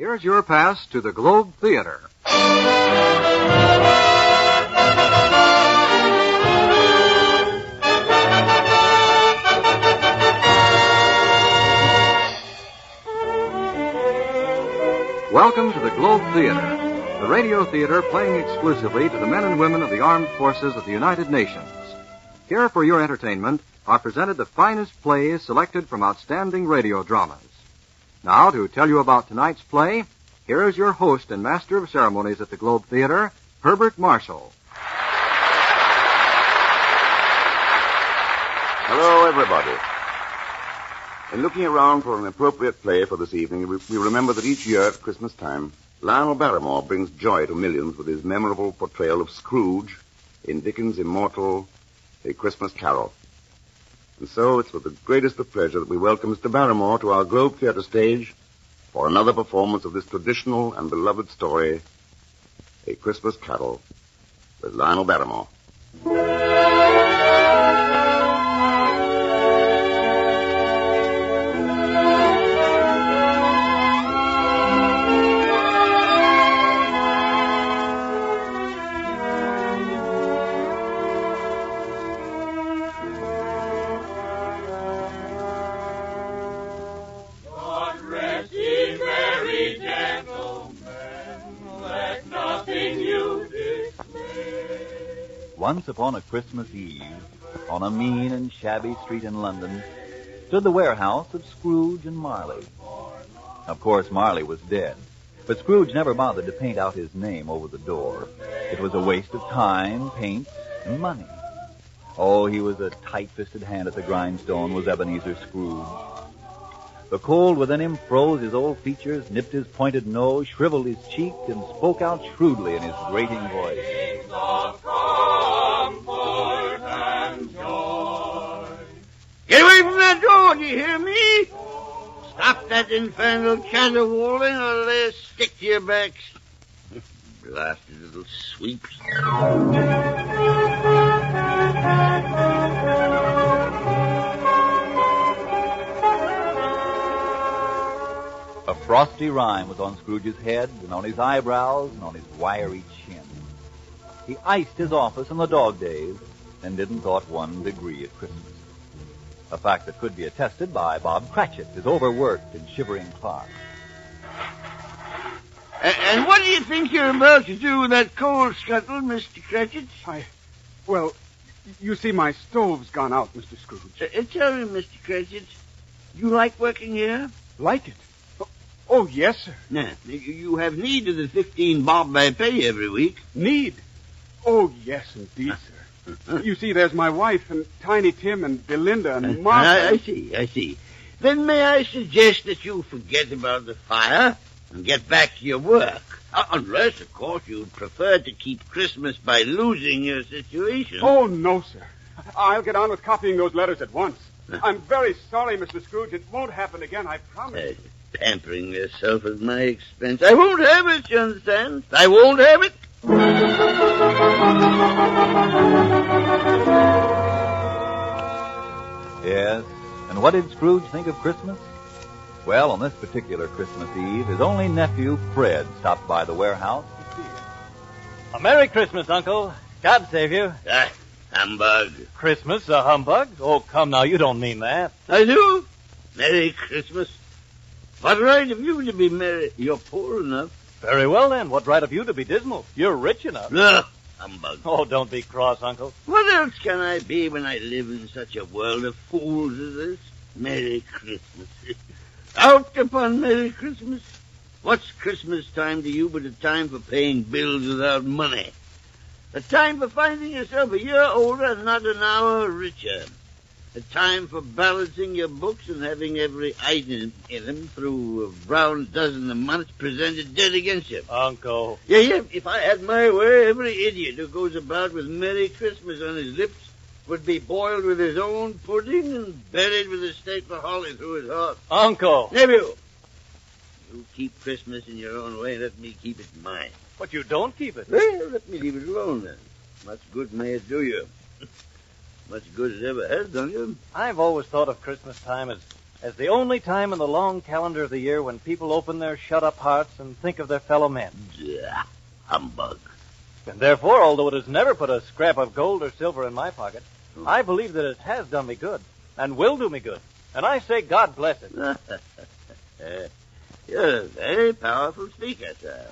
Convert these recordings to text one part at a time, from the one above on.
Here's your pass to the Globe Theater. Welcome to the Globe Theater, the radio theater playing exclusively to the men and women of the armed forces of the United Nations. Here for your entertainment are presented the finest plays selected from outstanding radio dramas. Now, to tell you about tonight's play, here is your host and master of ceremonies at the Globe Theater, Herbert Marshall. Hello, everybody. In looking around for an appropriate play for this evening, we remember that each year at Christmas time, Lionel Barrymore brings joy to millions with his memorable portrayal of Scrooge in Dickens' immortal A Christmas Carol. And so it's with the greatest of pleasure that we welcome Mr. Barrymore to our Globe Theater stage for another performance of this traditional and beloved story, A Christmas Carol, with Lionel Barrymore. Once upon a Christmas Eve, on a mean and shabby street in London, stood the warehouse of Scrooge and Marley. Of course, Marley was dead, but Scrooge never bothered to paint out his name over the door. It was a waste of time, paint, and money. Oh, he was a tight-fisted hand at the grindstone, was Ebenezer Scrooge. The cold within him froze his old features, nipped his pointed nose, shriveled his cheek, and spoke out shrewdly in his grating voice. Get away from that door, do you hear me? Stop that infernal caterwauling or I'll lay a stick to your backs. Blasted little sweeps. A frosty rime was on Scrooge's head and on his eyebrows and on his wiry chin. He iced his office in the dog days and didn't thought 1 degree at Christmas. A fact that could be attested by Bob Cratchit, his overworked and shivering clerk. And what do you think you're about to do with that coal scuttle, Mr. Cratchit? Well, you see, my stove's gone out, Mr. Scrooge. Tell me, Mr. Cratchit, you like working here? Like it? Oh, yes, sir. Now, you have need of the 15 bob I pay every week. Need? Oh, yes, indeed, sir. You see, there's my wife and Tiny Tim and Belinda and Martha. I see. Then may I suggest that you forget about the fire and get back to your work? Unless, of course, you'd prefer to keep Christmas by losing your situation. Oh, no, sir. I'll get on with copying those letters at once. I'm very sorry, Mr. Scrooge. It won't happen again, I promise. Pampering yourself at my expense. I won't have it, you understand? I won't have it. Yes, and what did Scrooge think of Christmas? Well, on this particular Christmas Eve, his only nephew, Fred, stopped by the warehouse to see him. A Merry Christmas, Uncle. God save you. Humbug. Christmas, a humbug? Oh, come now, you don't mean that. I do. Merry Christmas. What right have you to be merry? You're poor enough. Very well, then. What right have you to be dismal? You're rich enough. Humbug. Oh, don't be cross, Uncle. What else can I be when I live in such a world of fools as this? Merry Christmas. Out upon Merry Christmas. What's Christmas time to you but a time for paying bills without money? A time for finding yourself a year older and not an hour richer. A time for balancing your books and having every item in them through a round dozen a month presented dead against you. Uncle. Yeah. If I had my way, every idiot who goes about with Merry Christmas on his lips would be boiled with his own pudding and buried with a stake of holly through his heart. Uncle. Nephew, you keep Christmas in your own way and let me keep it mine. But you don't keep it. Well, let me leave it alone then. Much good may it do you. Much good it ever has done you. I've always thought of Christmas time as as the only time in the long calendar of the year when people open their shut-up hearts and think of their fellow men. Humbug. And therefore, although it has never put a scrap of gold or silver in my pocket, I believe that it has done me good and will do me good. And I say God bless it. You're a very powerful speaker, sir.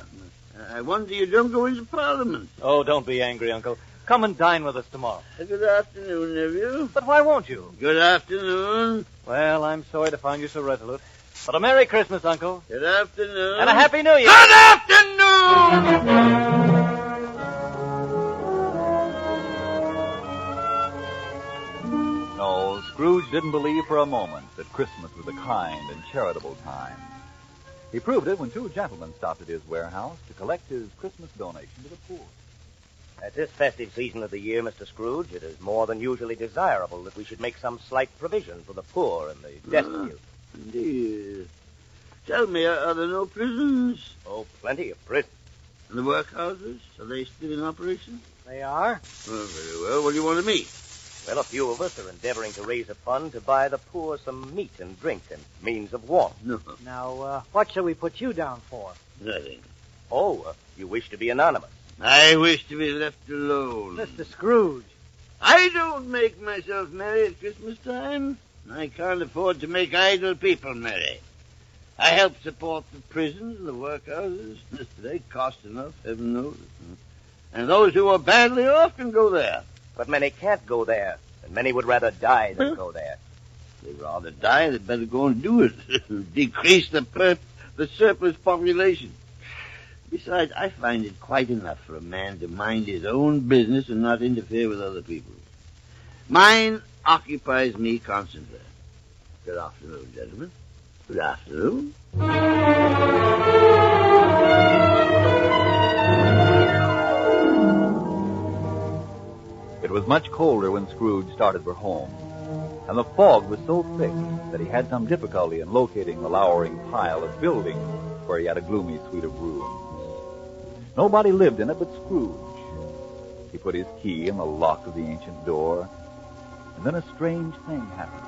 I wonder you don't go into Parliament. Oh, don't be angry, Uncle. Come and dine with us tomorrow. Good afternoon, nephew. But why won't you? Good afternoon. Well, I'm sorry to find you so resolute. But a Merry Christmas, Uncle. Good afternoon. And a Happy New Year. Good afternoon! No, Scrooge didn't believe for a moment that Christmas was a kind and charitable time. He proved it when two gentlemen stopped at his warehouse to collect his Christmas donation to the poor. At this festive season of the year, Mr. Scrooge, it is more than usually desirable that we should make some slight provision for the poor and the destitute. Indeed. Tell me, are there no prisons? Oh, plenty of prisons. And the workhouses? Are they still in operation? They are? Oh, very well. What do you want of me? Well, a few of us are endeavoring to raise a fund to buy the poor some meat and drink and means of warmth. No. Now, what shall we put you down for? Nothing. Oh, you wish to be anonymous. I wish to be left alone. Mr. Scrooge. I don't make myself merry at Christmas time. I can't afford to make idle people merry. I help support the prisons and the workhouses. They cost enough, heaven knows. And those who are badly off can go there. But many can't go there, and many would rather die than go there. They'd rather die, they'd better go and do it. Decrease the surplus population. Besides, I find it quite enough for a man to mind his own business and not interfere with other people's. Mine occupies me constantly. Good afternoon, gentlemen. Good afternoon. It was much colder when Scrooge started for home, and the fog was so thick that he had some difficulty in locating the lowering pile of buildings where he had a gloomy suite of rooms. Nobody lived in it but Scrooge. He put his key in the lock of the ancient door, and then a strange thing happened.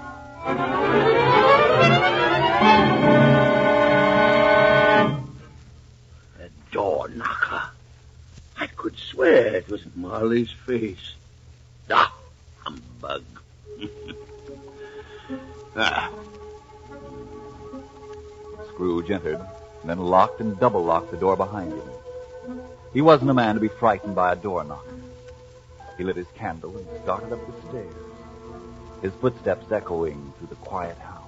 A door knocker. I could swear it was Marley's face. Ah, humbug. Scrooge entered, and then locked and double-locked the door behind him. He wasn't a man to be frightened by a door knocker. He lit his candle and started up the stairs, his footsteps echoing through the quiet house.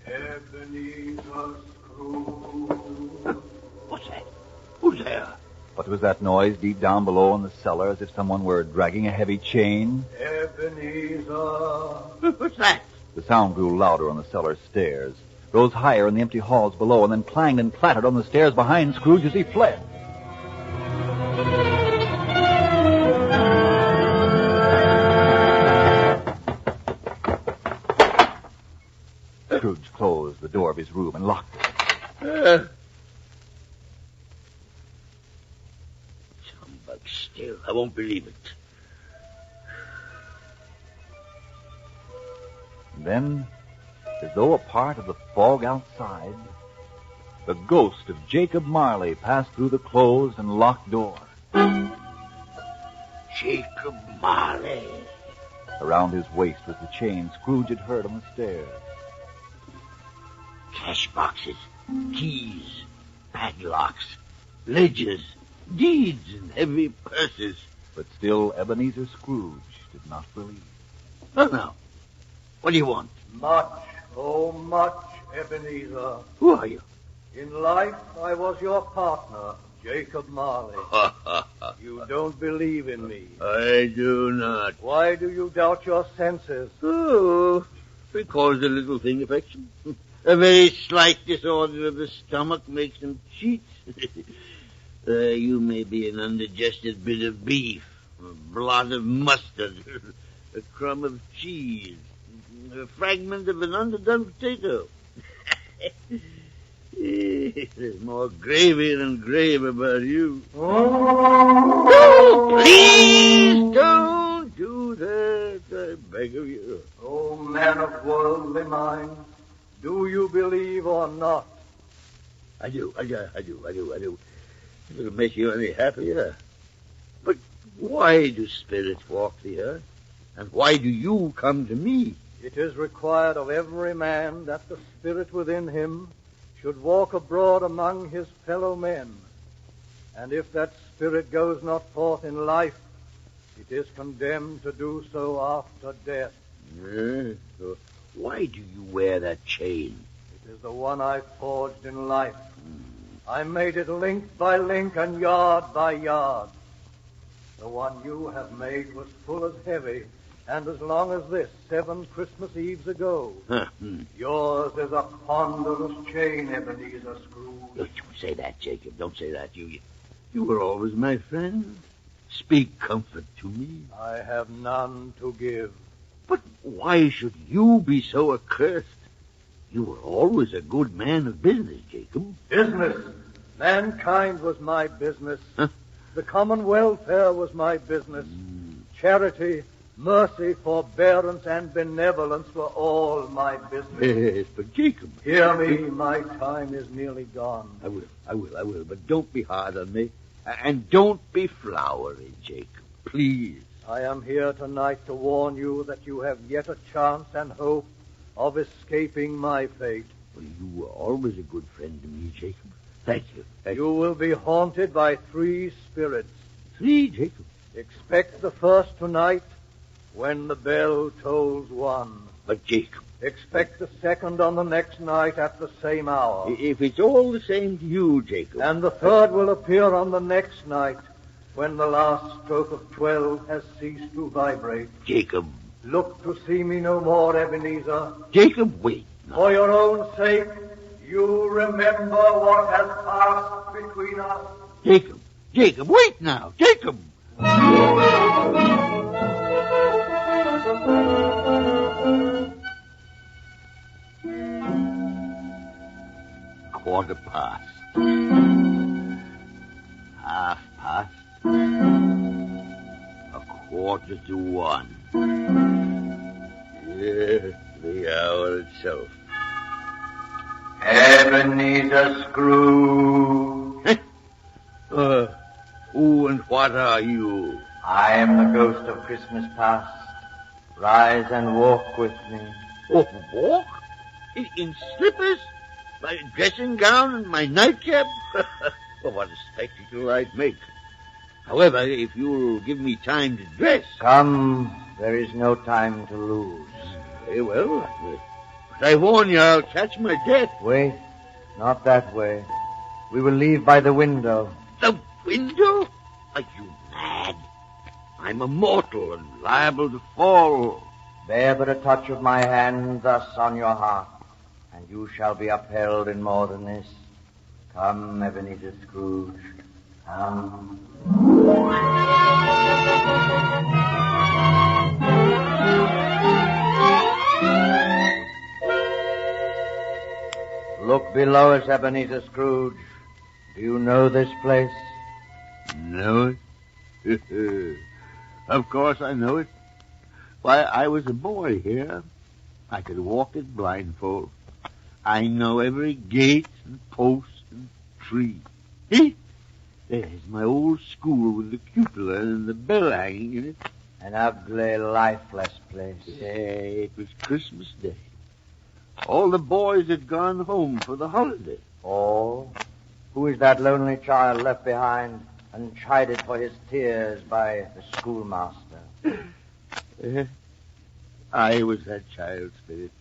Ebenezer Scrooge. What's that? Who's there? What was that noise deep down below in the cellar, as if someone were dragging a heavy chain? Ebenezer. What's that? The sound grew louder on the cellar stairs, rose higher in the empty halls below, and then clanged and clattered on the stairs behind Scrooge as he fled. Scrooge closed the door of his room and locked it. Humbug still. I won't believe it. And then, as though a part of the fog outside, the ghost of Jacob Marley passed through the closed and locked door. Jacob Marley. Around his waist was the chain Scrooge had heard on the stairs. Cash boxes, keys, padlocks, ledgers, deeds, and heavy purses. But still Ebenezer Scrooge did not believe. Oh, no. What do you want? Much, oh much, Ebenezer. Who are you? In life, I was your partner, Jacob Marley. You don't believe in me. I do not. Why do you doubt your senses? Oh, because a little thing affects him. A very slight disorder of the stomach makes him cheat. You may be an undigested bit of beef, a blot of mustard, a crumb of cheese, a fragment of an underdone potato. There's more gravy than grave about you. Oh, please don't do that, I beg beg of you. Oh, man of worldly mind, do you believe or not? I do. If it'll make you any happier. But why do spirits walk the earth? And why do you come to me? It is required of every man that the spirit within him should walk abroad among his fellow men. And if that spirit goes not forth in life, it is condemned to do so after death. So why do you wear that chain? It is the one I forged in life. I made it link by link and yard by yard. The one you have made was full as heavy and as long as this 7 Christmas Eves ago. Yours is a ponderous chain, Ebenezer Scrooge. Don't say that, Jacob. Don't say that. You were always my friend. Speak comfort to me. I have none to give. But why should you be so accursed? You were always a good man of business, Jacob. Business? Mankind was my business. The common welfare was my business. Charity, mercy, forbearance, and benevolence were all my business. Yes, but Jacob... Hear me, my time is nearly gone. I will, but don't be hard on me. And don't be flowery, Jacob. Please. I am here tonight to warn you that you have yet a chance and hope of escaping my fate. Well, you were always a good friend to me, Jacob. Thank you. You will be haunted by 3 spirits. 3, Jacob? Expect the first tonight when the bell tolls 1. But, Jacob... Expect the second on the next night at the same hour. If it's all the same to you, Jacob... And the third will appear on the next night when the last stroke of 12 has ceased to vibrate. Jacob... Look to see me no more, Ebenezer. Jacob, wait. For your own sake, you remember what has passed between us. Jacob, wait now. Jacob! Quarter past. Half past. A quarter to 1. The hour itself. Ebenezer Scrooge. Who and what are you? I am the ghost of Christmas past. Rise and walk with me. Oh, walk? In slippers? My dressing gown and my nightcap? Well, what a spectacle I'd make. However, if you'll give me time to dress... Come, there is no time to lose. Very well. But I warn you, I'll catch my death. Wait, not that way. We will leave by the window. The window? Are you mad? I'm a mortal and liable to fall. Bear but a touch of my hand thus on your heart, and you shall be upheld in more than this. Come, Ebenezer Scrooge, come. Look below us, Ebenezer Scrooge. Do you know this place? Know it? Of course I know it. Why, I was a boy here. I could walk it blindfold. I know every gate and post and tree. See? There's my old school with the cupola and the bell hanging in it. An ugly, lifeless place. It was Christmas Day. All the boys had gone home for the holiday. Oh? Who is that lonely child left behind and chided for his tears by the schoolmaster? I was that child spirit.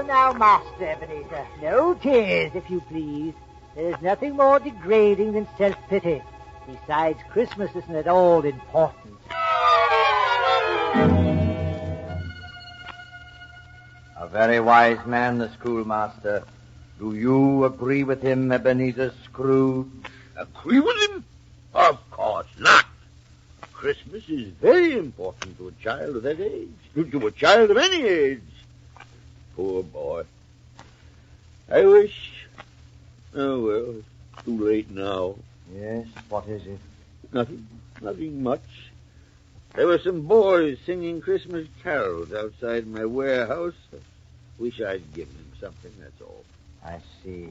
Now, Master Ebenezer, no tears, if you please. There is nothing more degrading than self-pity. Besides, Christmas isn't at all important. A very wise man, the schoolmaster. Do you agree with him, Ebenezer Scrooge? Agree with him? Of course not. Christmas is very important to a child of that age. To a child of any age. Poor boy. I wish... Oh, well, it's too late now. Yes, what is it? Nothing much. There were some boys singing Christmas carols outside my warehouse. Wish I'd given them something, that's all. I see.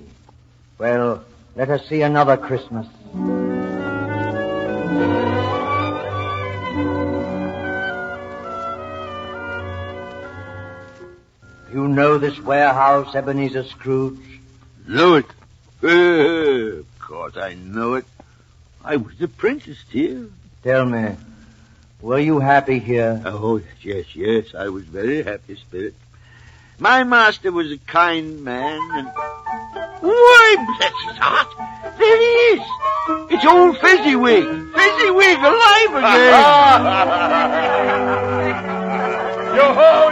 Well, let us see another Christmas. You know this warehouse, Ebenezer Scrooge? Know it? Of course I know it. I was apprenticed here. Tell me, were you happy here? Oh, yes, I was very happy, Spirit. My master was a kind man, and... Why, bless his heart, there he is! It's old Fezziwig! Fezziwig, alive again! Yo-ho,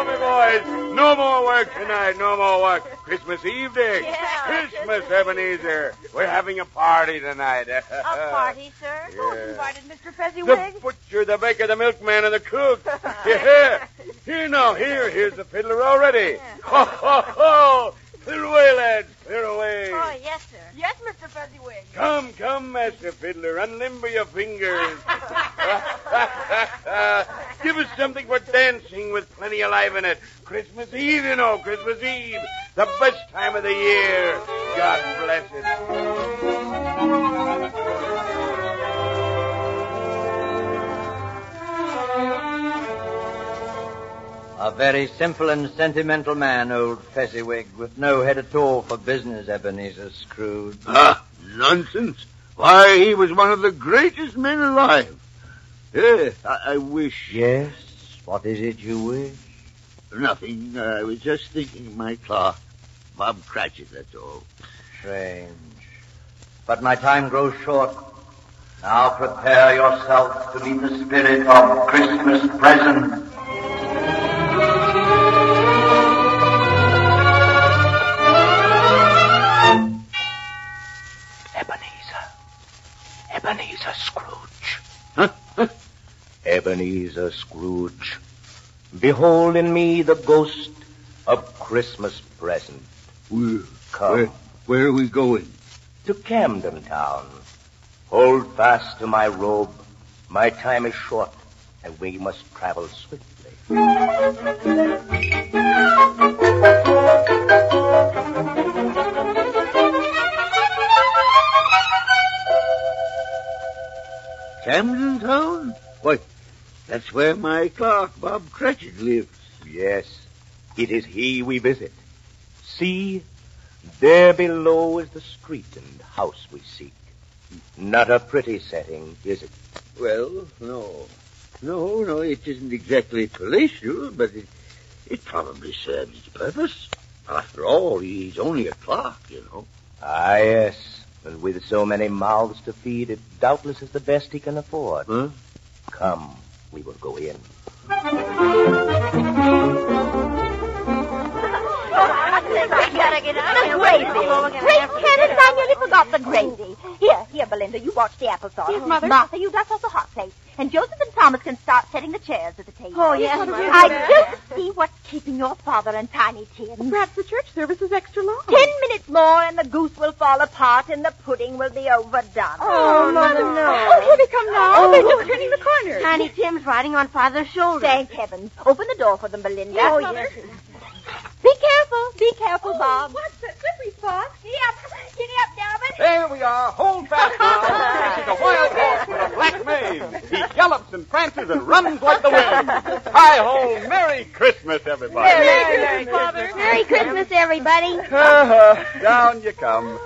me boys! No more work tonight, no more work. Christmas evening. Yeah. Christmas, Ebenezer. We're having a party tonight. A party, sir? Yeah. Who's invited Mr. The Fezziwig? butcher, the baker, the milkman, and the cook. Yeah. Here's the fiddler already. Ho, ho, ho! Clear away, lads, clear away. Oh, yes, sir. Yes, Mr. Fezziwig. Come, Master Fiddler, unlimber your fingers. Give us something for dancing with plenty of life in it. Christmas Eve, Christmas Eve. The best time of the year. God bless it. A very simple and sentimental man, old Fezziwig, with no head at all for business, Ebenezer Scrooge. Nonsense. Why, he was one of the greatest men alive. I wish... Yes? What is it you wish? Nothing. I was just thinking my clerk, Bob Cratchit, that's all. Strange. But my time grows short. Now prepare yourself to meet the spirit of Christmas present. Ebenezer Scrooge. Huh? Ebenezer Scrooge. Behold in me the ghost of Christmas present. Come. Where are we going? To Camden Town. Hold fast to my robe. My time is short, and we must travel swiftly. Camden Town? Why, that's where my clerk, Bob Cratchit, lives. Yes, it is he we visit. See, there below is the street and house we seek. Not a pretty setting, is it? Well, no, it isn't exactly palatial, but it probably serves its purpose. After all, he's only a clerk, Ah, yes. And with so many mouths to feed, it doubtless is the best he can afford. Huh? Come, we will go in. We gotta get out of here. Great Cannon, I nearly forgot the gravy. Here, Belinda, you watch the applesauce. Yes, Mother. Martha, you dust off the hot plate. And Joseph and Thomas can start setting the chairs at the table. Oh, yes, Mother. I just see what's keeping your father and Tiny Tim. Perhaps the church service is extra long. 10 minutes more and the goose will fall apart and the pudding will be overdone. Oh, Mother, no. Oh, here they come now. Oh, they're just turning the corner. Tiny Tim's riding on Father's shoulder. Thank heavens. Open the door for them, Belinda. Yes, Mother. Be careful, Bob. What's that slippery spot? Giddy up, Dalvin. There we are. Hold fast now. This is a wild horse with a black mane. He gallops and prances and runs like the wind. Hi-ho, Merry Christmas, everybody. Merry Christmas, Father. Merry Christmas, everybody. Down you come.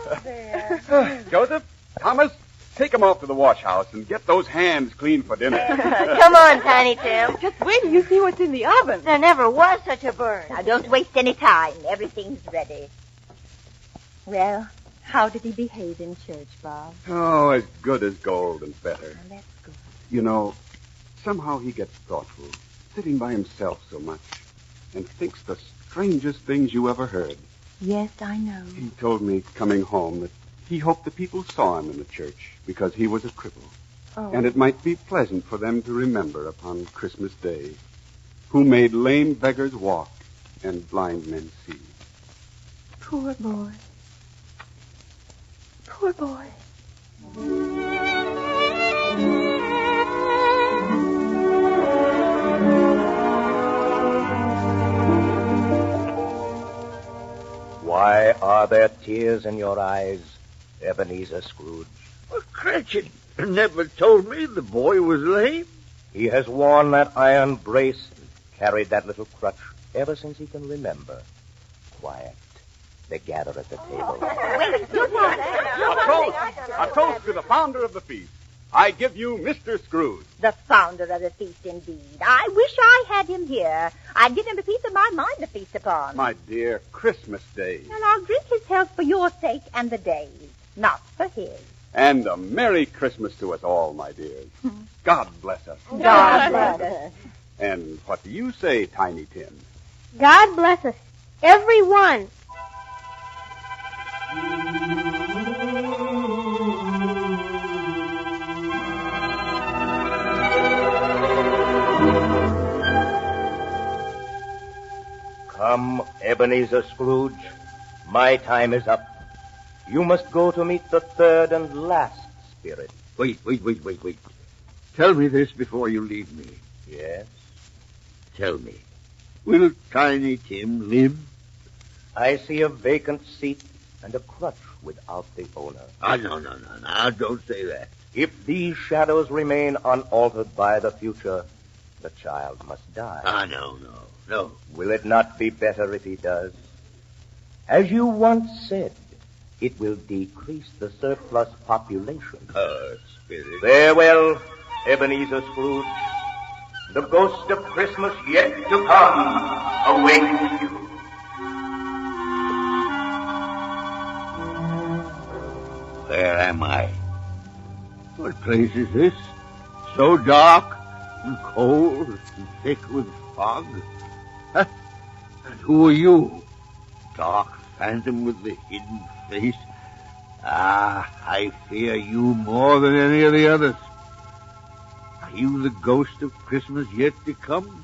Joseph, Thomas, take them off to the wash house and get those hands clean for dinner. Come on, Tiny Tim. Just wait till you see what's in the oven. There never was such a burn. Now, don't waste any time. Everything's ready. Well, how did he behave in church, Bob? Oh, as good as gold and better. Well, that's good. Somehow he gets thoughtful, sitting by himself so much, and thinks the strangest things you ever heard. Yes, I know. He told me coming home that he hoped the people saw him in the church because he was a cripple. Oh. And it might be pleasant for them to remember upon Christmas Day, who made lame beggars walk and blind men see. Poor boy. Poor boy. Why are there tears in your eyes, Ebenezer Scrooge? Well, Cratchit never told me the boy was lame. He has worn that iron brace and carried that little crutch ever since he can remember. Quiet. They gather at the table. A toast to the founder of the feast. I give you Mr. Scrooge. The founder of the feast, indeed. I wish I had him here. I'd give him a piece of my mind to feast upon. My dear, Christmas Day. And I'll drink his health for your sake and the day's, not for his. And a Merry Christmas to us all, my dears. God bless us. God bless us. And what do you say, Tiny Tim? God bless us, every one. Come, Ebenezer Scrooge. My time is up. You must go to meet the third and last spirit. Wait. Tell me this before you leave me. Yes? Tell me, will Tiny Tim live? I see a vacant seat and a crutch without the owner. No, don't say that. If these shadows remain unaltered by the future, the child must die. No. Will it not be better if he does? As you once said, it will decrease the surplus population. Spirit. Farewell, Ebenezer Scrooge. The ghost of Christmas yet to come awaits you. Where am I? What place is this? So dark and cold and thick with fog. Huh? And who are you? Dark phantom with the hidden face. I fear you more than any of the others. Are you the ghost of Christmas yet to come?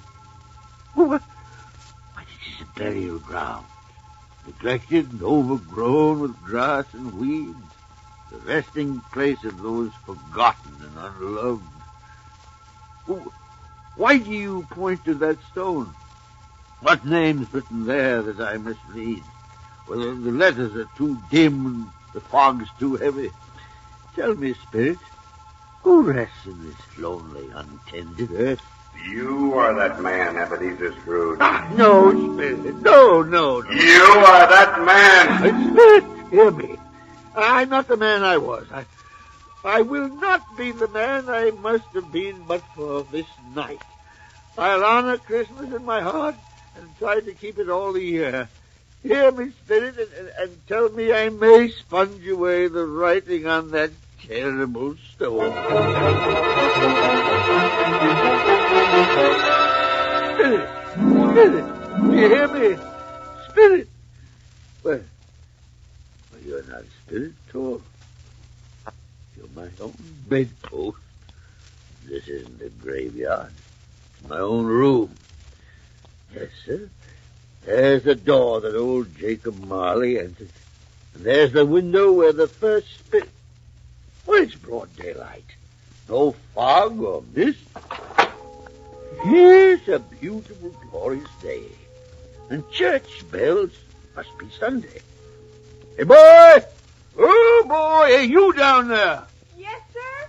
Why, this is a burial ground, neglected and overgrown with grass and weeds, the resting place of those forgotten and unloved. Why do you point to that stone? What name's written there that I must read? Well, the letters are too dim and the fog's too heavy. Tell me, Spirit, who rests in this lonely, untended earth? You are that man, Ebenezer Scrooge. No, Spirit, no. You are that man. Spirit, hear me. I'm not the man I was. I will not be the man I must have been but for this night. I'll honor Christmas in my heart and try to keep it all the year. Hear me, Spirit, and tell me I may sponge away the writing on that terrible stone. Spirit, do you hear me? Spirit. Well, you're not Spirit at all. You're my own bedpost. This isn't a graveyard. It's my own room. Yes, sir. There's the door that old Jacob Marley entered. And there's the window where the first spirit... Well, it's broad daylight. No fog or mist. Here's a beautiful, glorious day. And church bells must be Sunday. Hey, boy! Oh, boy! Hey, you down there! Yes, sir?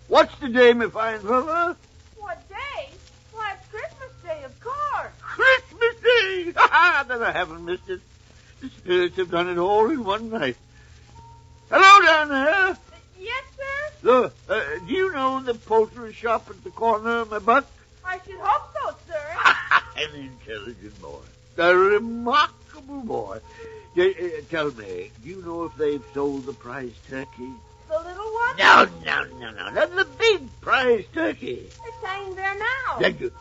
What's the day, my fine fella? What day? Why, it's Christmas Day, of course. Christmas Day! Then I haven't missed it. The spirits have done it all in one night. Hello down there! Yes, sir? Look, do you know the poultry shop at the corner of my butt? I should hope so, sir. An intelligent boy. A remarkable boy. Tell me, do you know if they've sold the prize turkey? The little one? No. Not the big prize turkey. It's hanging there now. Thank you.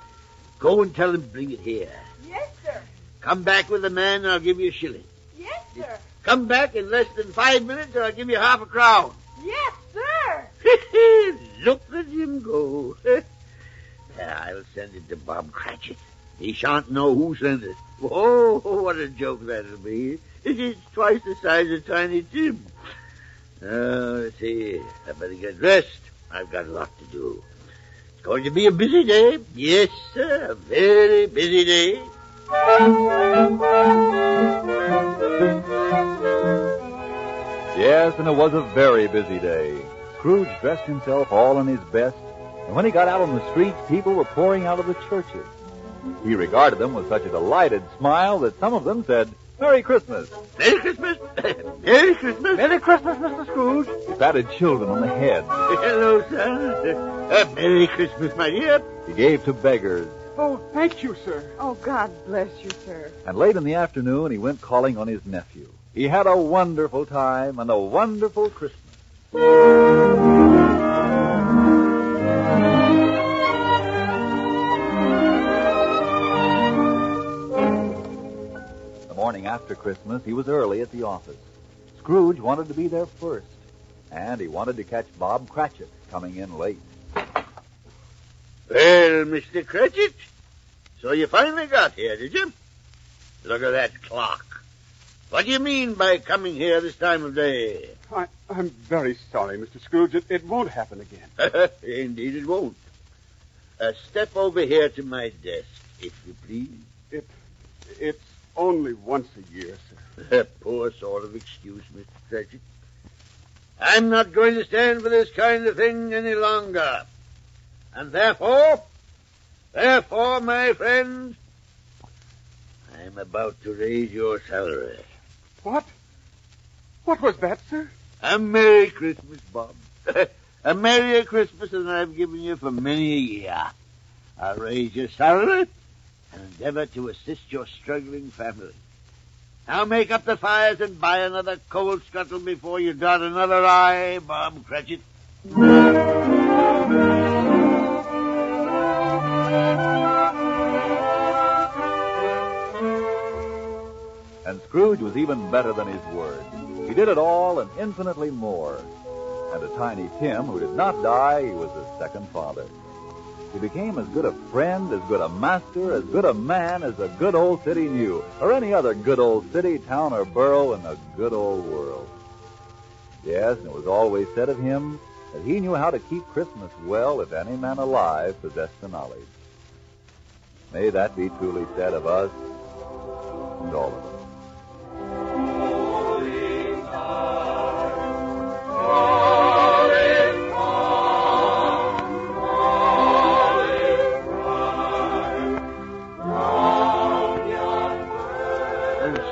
Go and tell them to bring it here. Yes, sir. Come back with the man and I'll give you a shilling. Yes, sir. Come back in less than 5 minutes and I'll give you half a crown. Yes, sir. Look at him go. I'll send it to Bob Cratchit. He shan't know who sent it. Oh, what a joke that'll be. It's twice the size of Tiny Tim. Let's see. I better get dressed. I've got a lot to do. It's going to be a busy day. Yes, sir, a very busy day. Yes, and it was a very busy day. Scrooge dressed himself all in his best, and when he got out on the streets, people were pouring out of the churches. He regarded them with such a delighted smile that some of them said, "Merry Christmas." Merry Christmas. Merry Christmas. Merry Christmas, Mr. Scrooge. He patted children on the head. Hello, son. Merry Christmas, my dear. He gave to beggars. Oh, thank you, sir. Oh, God bless you, sir. And late in the afternoon, he went calling on his nephew. He had a wonderful time and a wonderful Christmas. The morning after Christmas, he was early at the office. Scrooge wanted to be there first, and he wanted to catch Bob Cratchit coming in late. Well, Mr. Cratchit, so you finally got here, did you? Look at that clock. What do you mean by coming here this time of day? I'm very sorry, Mr. Scrooge. It won't happen again. Indeed it won't. Step over here to my desk, if you please. It's only once a year, sir. Poor sort of excuse, Mr. Cratchit. I'm not going to stand for this kind of thing any longer. And therefore, my friends, I'm about to raise your salary. What? What was that, sir? A Merry Christmas, Bob. A Merry Christmas than I've given you for many a year. I'll raise your salary and endeavor to assist your struggling family. Now make up the fires and buy another coal scuttle before you dot another I, Bob Cratchit. And Scrooge was even better than his word. He did it all and infinitely more. And to Tiny Tim, who did not die, he was a second father. He became as good a friend, as good a master, as good a man as the good old city knew, or any other good old city, town, or borough in the good old world. Yes, and it was always said of him that he knew how to keep Christmas well if any man alive possessed the knowledge. May that be truly said of us and all of us.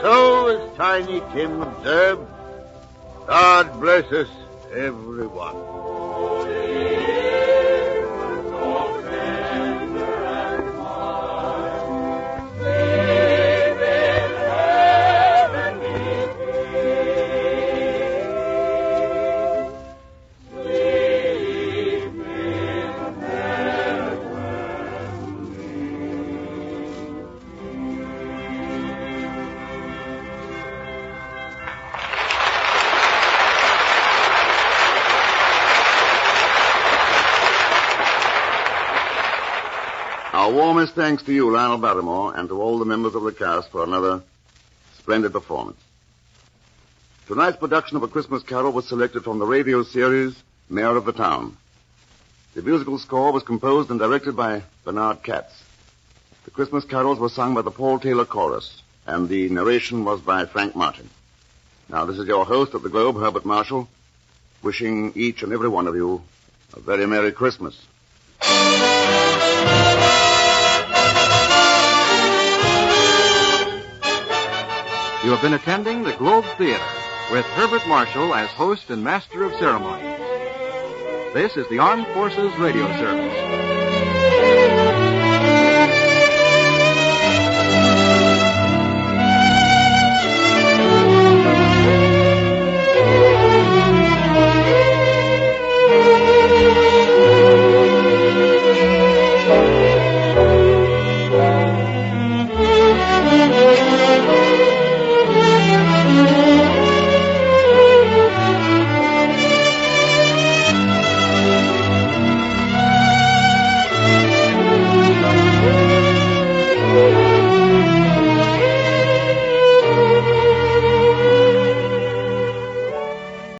So, as Tiny Tim observed, God bless us, everyone. Our warmest thanks to you, Lionel Barrymore, and to all the members of the cast for another splendid performance. Tonight's production of A Christmas Carol was selected from the radio series Mayor of the Town. The musical score was composed and directed by Bernard Katz. The Christmas carols were sung by the Paul Taylor Chorus, and the narration was by Frank Martin. Now, this is your host of the Globe, Herbert Marshall, wishing each and every one of you a very Merry Christmas. You have been attending the Globe Theater with Herbert Marshall as host and master of ceremonies. This is the Armed Forces Radio Service.